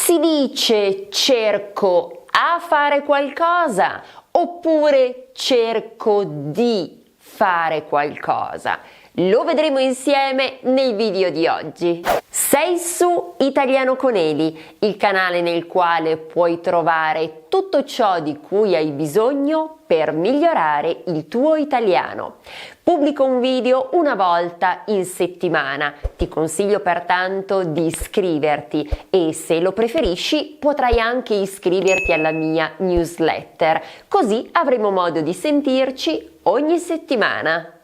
Si dice cerco a fare qualcosa oppure cerco di fare qualcosa? Lo vedremo insieme nel video di oggi. Sei su Italiano con Eli, il canale nel quale puoi trovare tutto ciò di cui hai bisogno per migliorare il tuo italiano. Pubblico un video una volta in settimana. Ti consiglio pertanto di iscriverti e, se lo preferisci, potrai anche iscriverti alla mia newsletter, così avremo modo di sentirci ogni settimana.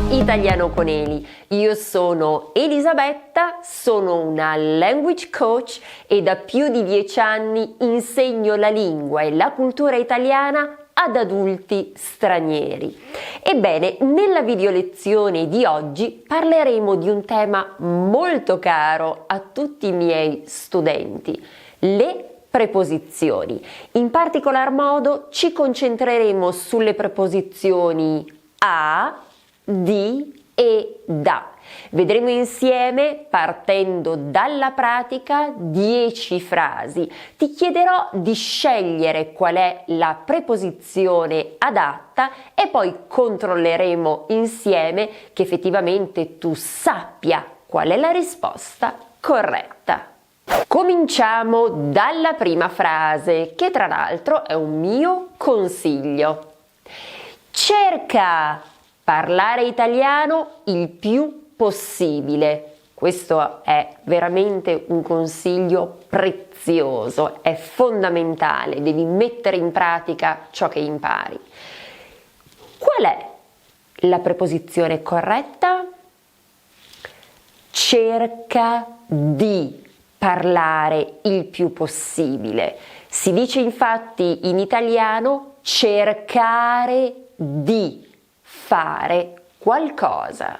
Italiano con Eli. Io sono Elisabetta, sono una language coach e da più di 10 anni insegno la lingua e la cultura italiana ad adulti stranieri. Ebbene, nella video lezione di oggi parleremo di un tema molto caro a tutti i miei studenti: le preposizioni. In particolar modo ci concentreremo sulle preposizioni a, di e da. Vedremo insieme, partendo dalla pratica, 10 frasi. Ti chiederò di scegliere qual è la preposizione adatta e poi controlleremo insieme che effettivamente tu sappia qual è la risposta corretta. Cominciamo dalla prima frase, che tra l'altro è un mio consiglio. Cerca parlare italiano il più possibile. Questo è veramente un consiglio prezioso, è fondamentale, devi mettere in pratica ciò che impari. Qual è la preposizione corretta? Cerca di parlare il più possibile. Si dice infatti in italiano cercare di fare qualcosa.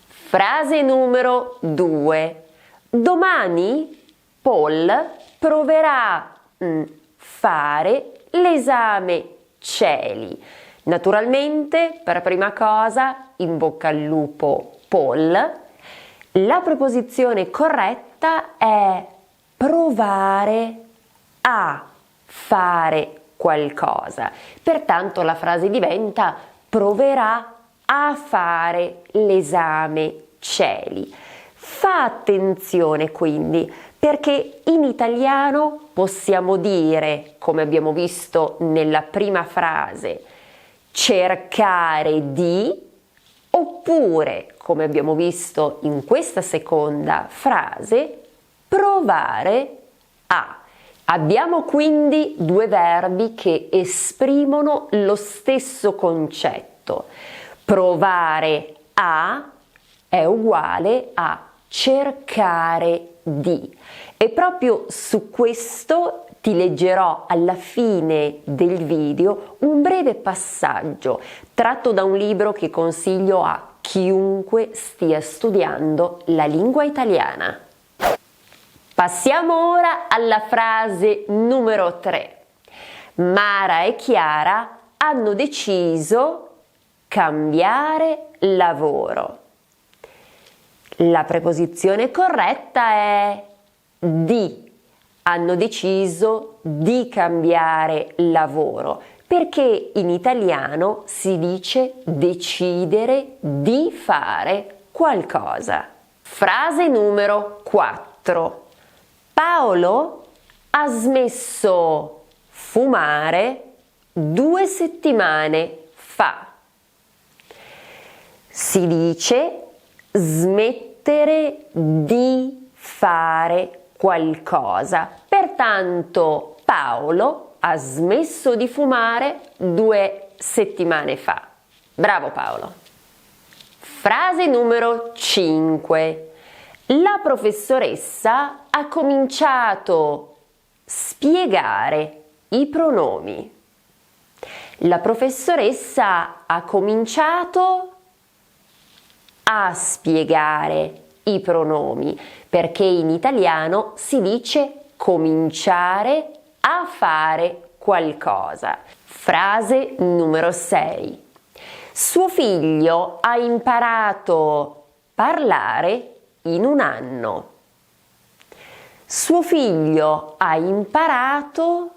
Frase numero 2. Domani Paul proverà a fare l'esame CELI. Naturalmente, per prima cosa, in bocca al lupo Paul. La preposizione corretta è provare a fare qualcosa. Pertanto la frase diventa: proverà a fare l'esame CELI. Fa attenzione quindi, perché in italiano possiamo dire, come abbiamo visto nella prima frase, cercare di, oppure, come abbiamo visto in questa seconda frase, provare a. Abbiamo quindi due verbi che esprimono lo stesso concetto. Provare a è uguale a cercare di. E proprio su questo ti leggerò alla fine del video un breve passaggio tratto da un libro che consiglio a chiunque stia studiando la lingua italiana. Passiamo ora alla frase numero 3. Mara e Chiara hanno deciso cambiare lavoro. La preposizione corretta è di. Hanno deciso di cambiare lavoro, perché in italiano si dice decidere di fare qualcosa. Frase numero 4. Paolo ha smesso fumare 2 settimane fa. Si dice smettere di fare qualcosa. Pertanto Paolo ha smesso di fumare 2 settimane fa. Bravo Paolo. Frase numero 5. La professoressa ha cominciato a spiegare i pronomi. La professoressa ha cominciato a spiegare i pronomi, perché in italiano si dice cominciare a fare qualcosa. Frase numero 6. Suo figlio ha imparato a parlare in un anno. Suo figlio ha imparato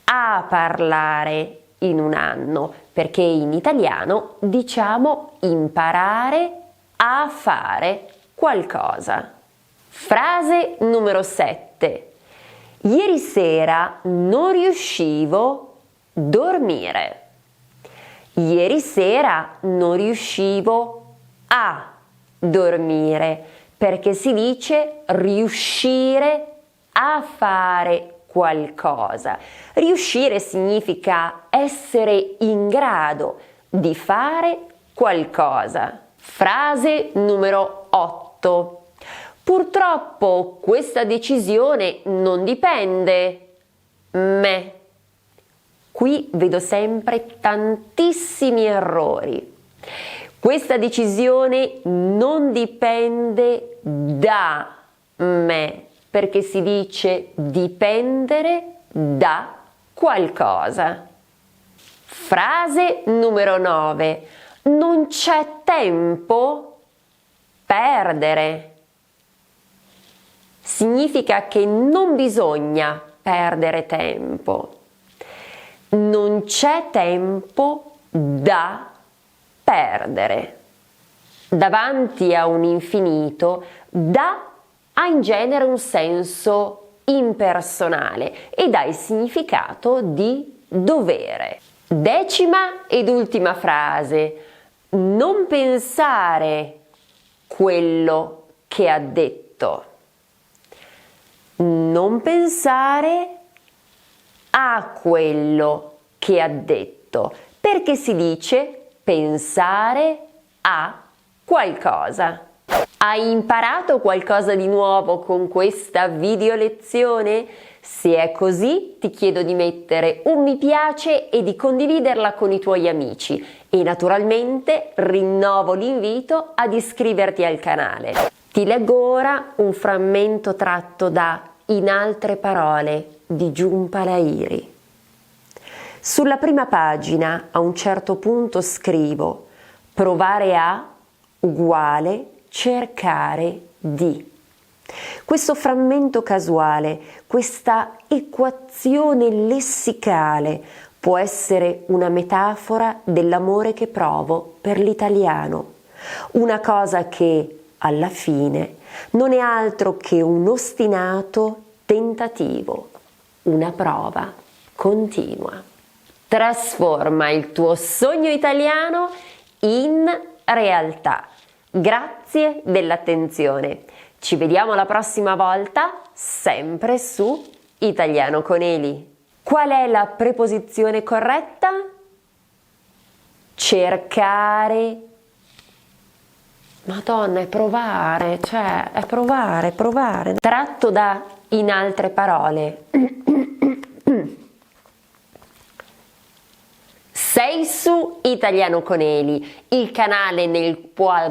a parlare in un anno, perché in italiano diciamo imparare a fare qualcosa. Frase numero 7. Ieri sera non riuscivo a dormire. Ieri sera non riuscivo a dormire, perché si dice riuscire a fare qualcosa. Riuscire significa essere in grado di fare qualcosa. Frase numero 8. Purtroppo questa decisione non dipende me. Qui vedo sempre tantissimi errori. Questa decisione non dipende da me, perché si dice dipendere da qualcosa. Frase numero 9. Non c'è tempo perdere. Significa che non bisogna perdere tempo. Non c'è tempo da perdere. Davanti a un infinito, da ha in genere un senso impersonale ed ha il significato di dovere. 10ª ed ultima frase. Non pensare quello che ha detto. Non pensare a quello che ha detto, perché si dice pensare a qualcosa. Hai imparato qualcosa di nuovo con questa video lezione? Se è così, ti chiedo di mettere un mi piace e di condividerla con i tuoi amici e naturalmente rinnovo l'invito ad iscriverti al canale. Ti leggo ora un frammento tratto da In altre parole di Jhumpa Lahiri. Sulla prima pagina, a un certo punto scrivo provare a uguale cercare di. Questo frammento casuale, questa equazione lessicale può essere una metafora dell'amore che provo per l'italiano, una cosa che alla fine non è altro che un ostinato tentativo, una prova continua. Trasforma il tuo sogno italiano in realtà. Grazie dell'attenzione. Ci vediamo la prossima volta, sempre su Italiano con Eli. Qual è la preposizione corretta? Cercare. Madonna, è provare, cioè è provare. Tratto da In altre parole. Sei su Italiano con Eli, il canale nel quale